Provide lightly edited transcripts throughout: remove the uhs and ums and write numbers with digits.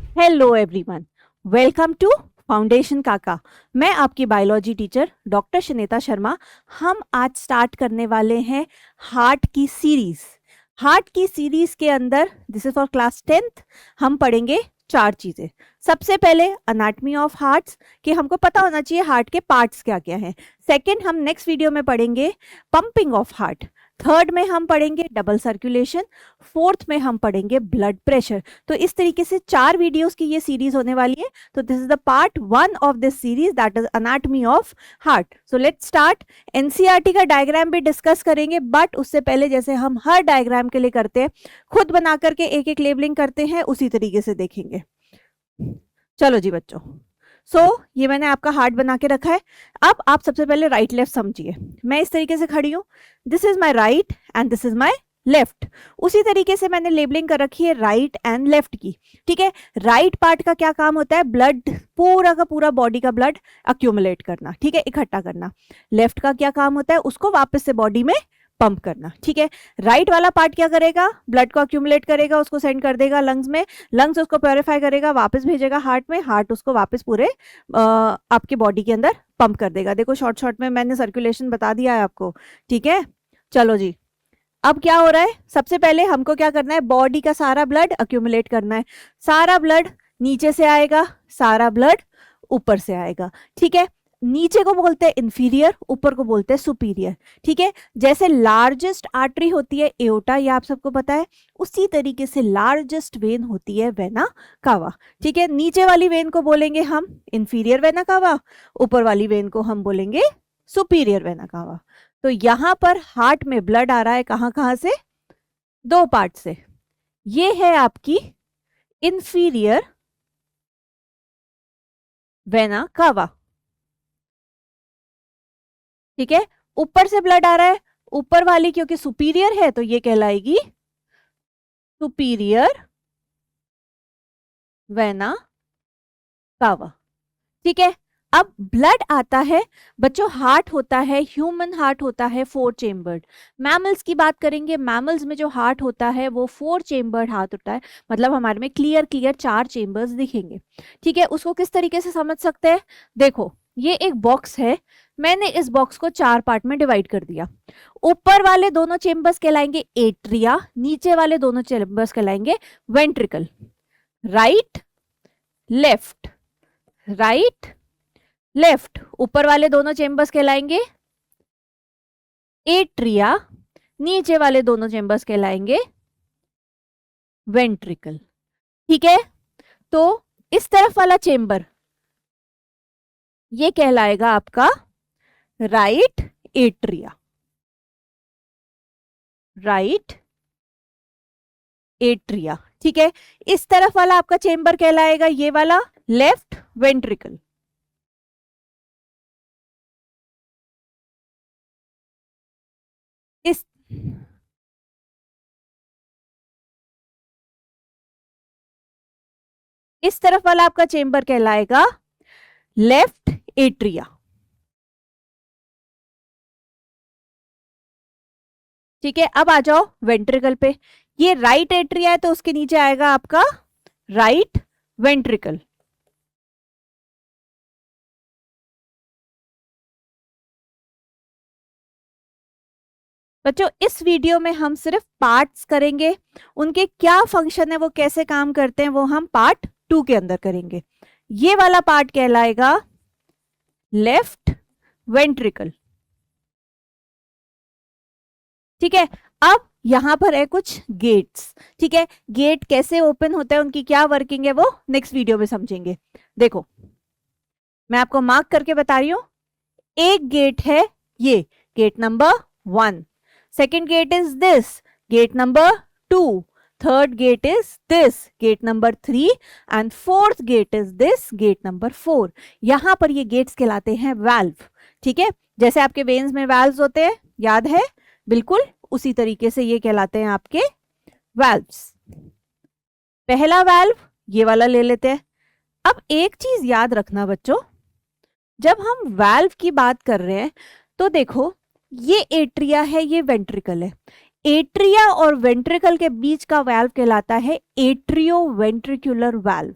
Hello everyone, welcome to foundation काका। मैं आपकी biology teacher doctor Shaneta Sharma. हम आज स्टार्ट करने वाले हैं हार्ट की सीरीज। हार्ट की सीरीज के अंदर this is for class 10th। हम पढ़ेंगे 4 चीजें। सबसे पहले अनाटमी ऑफ हार्ट्स, कि हमको पता होना चाहिए हार्ट के पार्ट्स क्या क्या हैं। सेकंड, हम नेक्स्ट वीडियो में पढ़ेंगे पंपिंग ऑफ हार्ट। थर्ड में हम पढ़ेंगे डबल सर्कुलेशन। फोर्थ में हम पढ़ेंगे ब्लड प्रेशर। तो इस तरीके से 4 वीडियोस की ये सीरीज होने वाली है। तो this is the part 1 of this series, that is anatomy of heart. So let's start. NCERT का डायग्राम भी डिस्कस करेंगे, बट उससे पहले जैसे हम हर डायग्राम के लिए करते हैं, खुद बना करके एक एक लेबलिंग करते हैं, उसी तरीके से देखेंगे। चलो जी बच्चों, ये मैंने आपका हार्ट बना के रखा है। अब आप सबसे पहले राइट लेफ्ट समझिए। मैं इस तरीके से खड़ी हूं, this is my right and this is my left. उसी तरीके से मैंने लेबलिंग कर रखी है राइट एंड लेफ्ट की। ठीक है, राइट पार्ट का क्या काम होता है? ब्लड, पूरा का पूरा बॉडी का ब्लड अक्यूमुलेट करना, ठीक है, इकट्ठा करना। लेफ्ट का क्या काम होता है? उसको वापस से बॉडी में पंप करना। ठीक है, राइट वाला पार्ट क्या करेगा? ब्लड को अक्यूमुलेट करेगा, उसको सेंड कर देगा लंग्स में, लंग्स उसको प्योरीफाई करेगा, वापस भेजेगा हार्ट में, हार्ट उसको वापस पूरे आपके बॉडी के अंदर पंप कर देगा। देखो शॉर्ट शॉर्ट में मैंने सर्कुलेशन बता दिया है आपको। ठीक है, चलो जी, अब क्या हो रहा है? सबसे पहले हमको क्या करना है? बॉडी का सारा ब्लड अक्यूमुलेट करना है। सारा ब्लड नीचे से आएगा, सारा ब्लड ऊपर से आएगा। ठीक है, नीचे को बोलते हैं इंफीरियर, ऊपर को बोलते हैं सुपीरियर। ठीक है, जैसे लार्जेस्ट आर्टरी होती है एओर्टा, ये आप सबको पता है, उसी तरीके से लार्जेस्ट वेन होती है वेना कावा। ठीक है, नीचे वाली वेन को बोलेंगे हम इंफीरियर वेना कावा, ऊपर वाली वेन को हम बोलेंगे सुपीरियर वेना कावा। तो यहां पर हार्ट में ब्लड आ रहा है कहां कहां से? 2 पार्ट से। ये है आपकी इंफीरियर वेना कावा। ठीक है, ऊपर से ब्लड आ रहा है, ऊपर वाली क्योंकि सुपीरियर है तो ये कहलाएगी सुपीरियर वेना कावा। ठीक है, अब ब्लड आता है बच्चों, हार्ट होता है, ह्यूमन हार्ट होता है 4 चेम्बर्ड। मैमल्स की बात करेंगे, मैमल्स में जो हार्ट होता है वो 4 चेम्बर्ड हार्ट होता है, मतलब हमारे में क्लियर क्लियर 4 चेम्बर्स दिखेंगे। ठीक है, उसको किस तरीके से समझ सकते हैं? देखो, ये एक बॉक्स है, मैंने इस बॉक्स को 4 पार्ट में डिवाइड कर दिया। ऊपर वाले दोनों चेम्बर्स कहलाएंगे एट्रिया, नीचे वाले दोनों चेम्बर्स कहलाएंगे ventricle. Right left, right left, ऊपर वाले दोनों चेम्बर्स कहलाएंगे एट्रिया, नीचे वाले दोनों चेम्बर्स कहलाएंगे वेंट्रिकल। ठीक है, तो इस तरफ वाला चेम्बर ये कहलाएगा आपका राइट एट्रिया, राइट एट्रिया। ठीक है, इस तरफ वाला आपका चेम्बर कहलाएगा ये वाला लेफ्ट वेंट्रिकल। इस इस तरफ वाला आपका चेम्बर कहलाएगा लेफ्ट एट्रिया। ठीक है, अब आ जाओ वेंट्रिकल पे। ये राइट एट्रिया है तो उसके नीचे आएगा आपका राइट वेंट्रिकल। बच्चों, इस वीडियो में हम सिर्फ पार्ट्स करेंगे, उनके क्या फंक्शन है, वो कैसे काम करते हैं, वो हम पार्ट 2 के अंदर करेंगे। ये वाला पार्ट कहलाएगा लेफ्ट वेंट्रिकल। ठीक है, अब यहां पर है कुछ गेट्स। ठीक है, गेट कैसे ओपन होता है, उनकी क्या वर्किंग है, वो नेक्स्ट वीडियो में समझेंगे। देखो, मैं आपको मार्क करके बता रही हूं। एक गेट है ये, gate number 1। Second gate is this, gate number 2। Third gate is this, gate number 3। And fourth gate is this, gate number 4। यहां पर ये गेट्स कहलाते हैं वाल्व। ठीक है, जैसे आपके वेन्स में वाल्व्स होते हैं, याद है? बिल्कुल उसी तरीके से ये कहलाते हैं आपके वाल्व्स। पहला वाल्व ये वाला ले लेते हैं। अब एक चीज याद रखना बच्चों, जब हम वाल्व की बात कर रहे हैं तो देखो, ये एट्रिया है, ये वेंट्रिकल है। एट्रिया और वेंट्रिकल के बीच का वाल्व कहलाता है एट्रियो वेंट्रिकुलर वाल्व।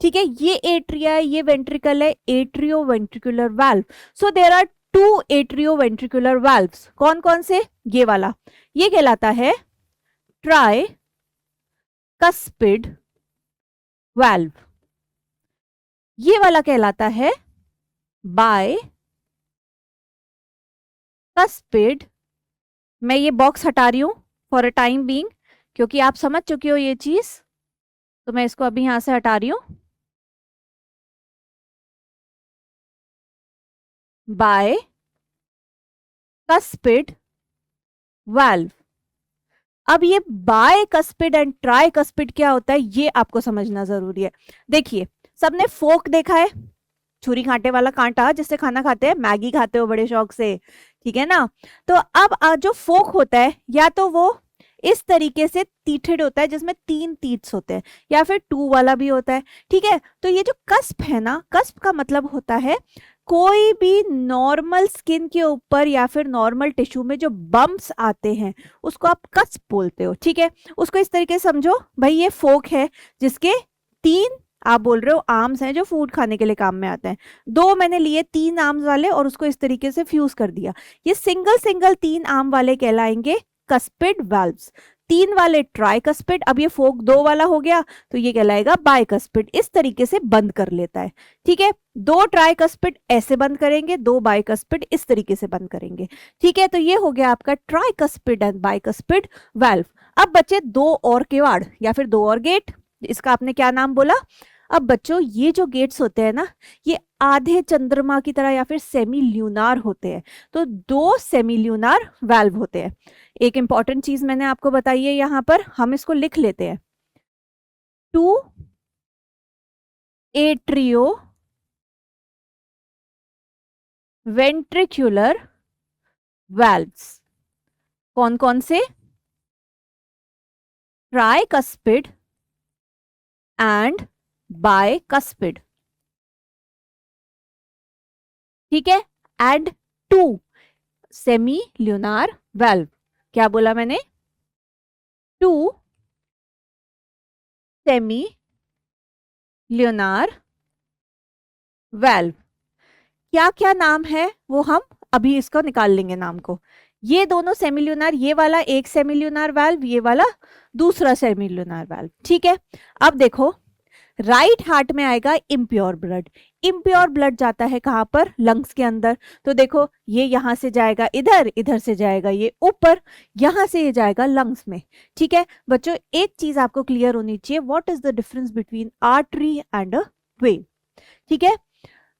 ठीक है, ये एट्रिया है, ये वेंट्रिकल है, atrioventricular valve. So there are 2 atrioventricular valves. कौन कौन से? ये वाला, ये कहलाता है ट्राई कस्पिड वाल्व, ये वाला कहलाता है बाय कस्पिड। मैं ये बॉक्स हटा रही हूं फॉर अ टाइम बीइंग, क्योंकि आप समझ चुके हो ये चीज, तो मैं इसको अभी यहां से हटा रही हूं। Bicuspid valve. अब ये bicuspid and tricuspid क्या होता है, ये आपको समझना जरूरी है। देखिए, सबने फोक देखा है, छुरी कांटे वाला कांटा जिससे खाना खाते हैं, मैगी खाते हो बड़े शौक से, ठीक है ना। तो अब जो फोक होता है, या तो वो इस तरीके से तीथेड होता है जिसमें 3 तीथ्स होते हैं, या फिर 2 वाला भी होता है, ठीक है। तो ये जो कस्प है ना, कस्प का मतलब होता है कोई भी नॉर्मल स्किन के ऊपर या फिर नॉर्मल टिश्यू में जो बम्प्स आते हैं उसको आप कस्प बोलते हो, ठीक है। उसको इस तरीके से समझो, भाई ये फोक है जिसके 3, आप बोल रहे हो आर्म्स हैं जो फूड खाने के लिए काम में आते हैं, 2 मैंने लिए 3 आर्म्स वाले और उसको इस तरीके से फ्यूज कर दिया, ये सिंगल सिंगल 3 आर्म वाले कहलाएंगे कस्पिड वाल्व्स। 3 वाले ट्राई कस्पिड, अब ये फोक 2 वाला हो गया तो ये कहलाएगा बाई कस्पिड, इस तरीके से बंद कर लेता है, ठीक है। 2 ट्राई कस्पिड ऐसे बंद करेंगे, 2 बाई कस्पिड इस तरीके से बंद करेंगे, ठीक है। तो ये हो गया आपका try cuspid and by cuspid valve. अब बचे 2 और किवाड़ या फिर 2 और गेट, इसका आपने क्या नाम बोला? अब बच्चों, ये जो गेट्स होते हैं ना, ये आधे चंद्रमा की तरह या फिर सेमी ल्यूनार होते हैं। तो 2 सेमी ल्यूनार वाल्व होते हैं। एक इंपॉर्टेंट चीज मैंने आपको बताई है, यहां पर हम इसको लिख लेते हैं, 2 एट्रियो वेंट्रिकुलर वाल्व्स। कौन कौन से? ट्राइकस्पिड एंड बाइकस्पिड, ठीक है। And 2 semi lunar valve. क्या बोला मैंने? 2 सेमी ल्यूनार वाल्व। क्या क्या नाम है वो हम अभी इसको निकाल लेंगे नाम को। ये दोनों सेमिल्यूनार, ये वाला एक सेमिल्यूनार वाल्व, ये वाला दूसरा सेमिल्यूनार वाल्व, ठीक है। अब देखो, राइट हार्ट में आएगा इम्प्योर ब्लड। इम्प्योर ब्लड जाता है कहां पर? लंग्स के अंदर। तो देखो, ये यहां से जाएगा इधर, इधर से जाएगा ये ऊपर, यहां से ये जाएगा लंग्स में, ठीक है। बच्चों, एक चीज आपको क्लियर होनी चाहिए, what is the difference between artery and a when, ठीक है।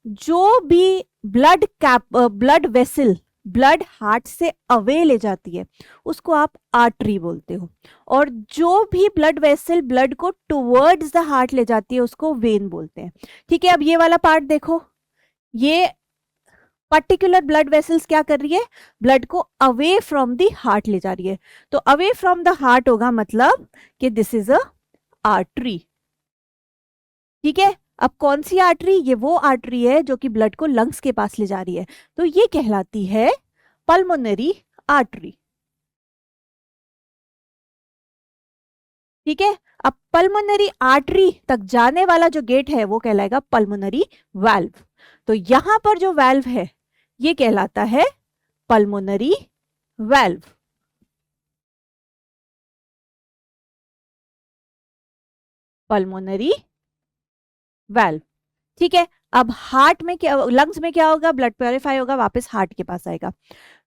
जो भी ब्लड वेसल ब्लड हार्ट से अवे ले जाती है उसको आप आर्टरी बोलते हो, और जो भी ब्लड वेसल ब्लड को टुवर्ड्स द हार्ट ले जाती है उसको वेन बोलते हैं, ठीक है। अब ये वाला पार्ट देखो, ये पर्टिकुलर ब्लड वेसल्स क्या कर रही है? ब्लड को अवे फ्रॉम द हार्ट ले जा रही है। तो अवे फ्रॉम द हार्ट होगा मतलब कि दिस इज अ आर्टरी, ठीक है। अब कौन सी आर्टरी? ये वो आर्टरी है जो कि ब्लड को लंग्स के पास ले जा रही है, तो ये कहलाती है पल्मोनरी आर्टरी, ठीक है। अब पल्मोनरी आर्टरी तक जाने वाला जो गेट है वो कहलाएगा पल्मोनरी वाल्व। तो यहां पर जो वाल्व है ये कहलाता है पल्मोनरी वाल्व, पल्मोनरी वाल्व, ठीक है। अब हार्ट में क्या, लंग्स में क्या होगा? ब्लड प्योरीफाई होगा, वापस हार्ट के पास आएगा।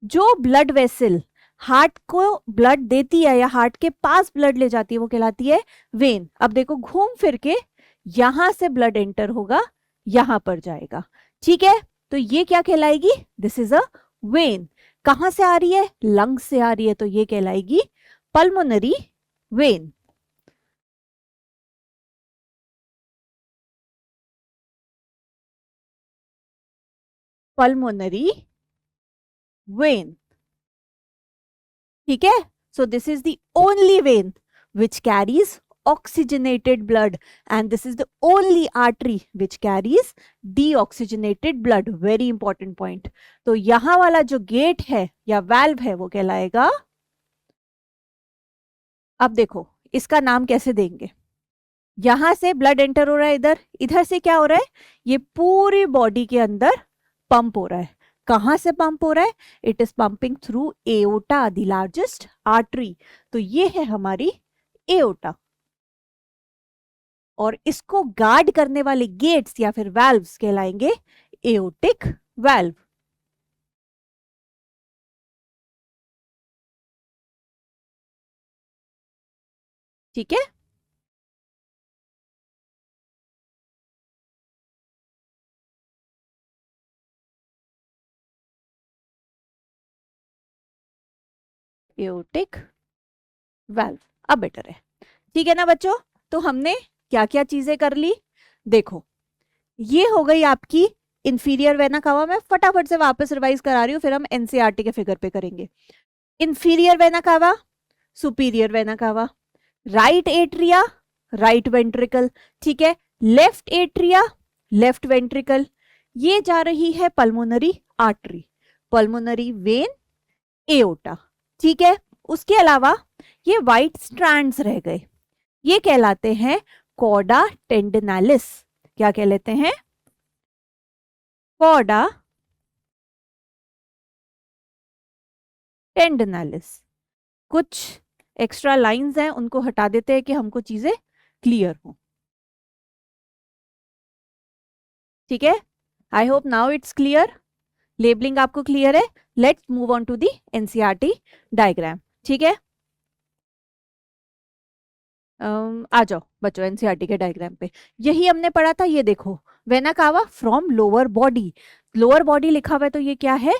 जो ब्लड वेसल हार्ट को ब्लड देती है या हार्ट के पास ब्लड ले जाती है वो कहलाती है वेन। अब देखो, घूम फिर के यहां से ब्लड एंटर होगा, यहां पर जाएगा, ठीक है। तो ये क्या कहलाएगी? This is a vein. कहां से आ रही है? लंग्स से आ रही है, तो ये कहलाएगी पल्मोनरी वेन, पल्मोनरी वेन, ठीक है। So this is the only when which carries oxygenated blood and this is the only artery which carries deoxygenated blood. very important point. तो यहां वाला जो गेट है या वाल्व है वो कहलाएगा, अब देखो इसका नाम कैसे देंगे, यहां से ब्लड एंटर हो रहा है इधर, इधर से क्या हो रहा है, ये पूरी बॉडी के अंदर पंप हो रहा है। कहां से पंप हो रहा है, it is pumping through aorta, the largest artery. तो ये है हमारी एओटा, और इसको गार्ड करने वाले गेट्स या फिर वाल्व्स कहलाएंगे एओटिक वाल्व। ठीक है, एओटिक वाल्व अब बेटर है। ठीक है ना बच्चों, तो हमने क्या क्या चीजें कर ली, देखो ये हो गई आपकी इंफीरियर वेना कावा। मैं फटाफट से वापस रिवाइज करा रही हूँ, फिर हम एनसीईआरटी के फिगर पे करेंगे। Inferior vena cava, superior vena cava, right atria, right ventricle, ठीक है, लेफ्ट एट्रिया, लेफ्ट वेंट्रिकल, ये जा रही है pulmonary artery, pulmonary vein, aorta. ठीक है, उसके अलावा ये व्हाइट स्ट्रैंड्स रह गए, ये कहलाते हैं कॉर्डा टेंडिनालिस। क्या कहलाते हैं, कॉर्डा टेंडिनालिस। कुछ एक्स्ट्रा लाइंस हैं उनको हटा देते हैं कि हमको चीजें क्लियर हो। ठीक है, I hope now it's clear, labelling आपको क्लियर है। Let's move on to the NCERT diagram. ठीक है, आ जाओ बच्चों एनसीईआरटी के डायग्राम पे। यही हमने पढ़ा था, ये देखो vena cava from lower body, lower body लिखा हुआ है तो ये क्या है,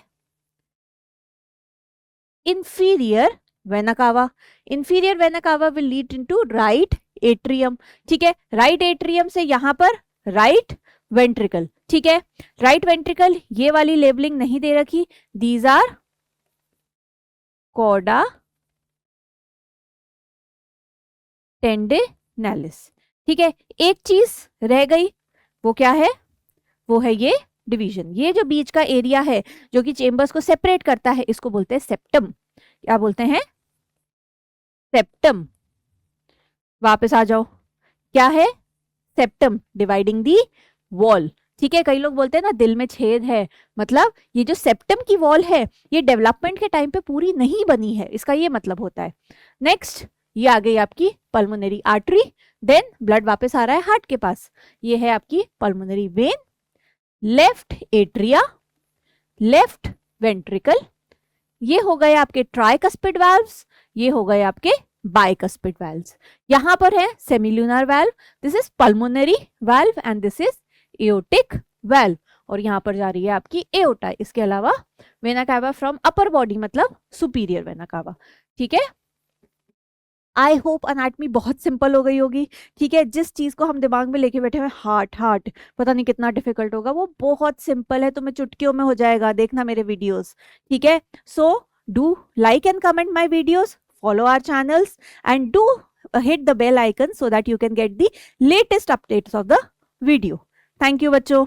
inferior vena cava. Inferior vena cava will lead into right atrium. ठीक है, राइट एट्रियम से यहां पर राइट वेंट्रिकल। ठीक है, राइट वेंट्रिकल, ये वाली लेबलिंग नहीं दे रखी, दीज आर कॉर्डा टेंडिनालिस। ठीक है, एक चीज रह गई, वो क्या है, वो है ये डिवीजन, ये जो बीच का एरिया है जो कि चेम्बर्स को सेपरेट करता है, इसको बोलते हैं सेप्टम। क्या बोलते हैं, सेप्टम। वापस आ जाओ, क्या है, सेप्टम डिवाइडिंग दी वॉल। ठीक है, कई लोग बोलते हैं ना दिल में छेद है, मतलब ये जो सेप्टम की वॉल है ये डेवलपमेंट के टाइम पे पूरी नहीं बनी है, इसका ये मतलब होता है। नेक्स्ट, ये आ गई आपकी पल्मोनरी आर्टरी, देन ब्लड वापस आ रहा है हार्ट के पास, ये है आपकी pulmonary vein, left atria, left ventricle, ये हो गए आपके ट्राइकस्पिड वाल्व्स, ये हो गए आपके बाइकस्पिड वाल्व्स। यहां पर है semilunar valve, this is pulmonary valve and this is aortic valve, और यहां पर जा रही है आपकी एओटा। इसके अलावा vena cava from upper body मतलब सुपीरियर वेना कावा। ठीक है, आई होप अनाटमी बहुत सिंपल हो गई होगी। ठीक है, जिस चीज को हम दिमाग में लेके बैठे हुए हार्ट हार्ट, पता नहीं कितना डिफिकल्ट होगा, वो बहुत सिंपल है, तुम्हें चुटकियों में हो जाएगा, देखना मेरे वीडियोस। ठीक है, so do like and comment my videos, follow our channels and do hit the bell icon so that you can get the latest updates of the video. Thank you बच्चों।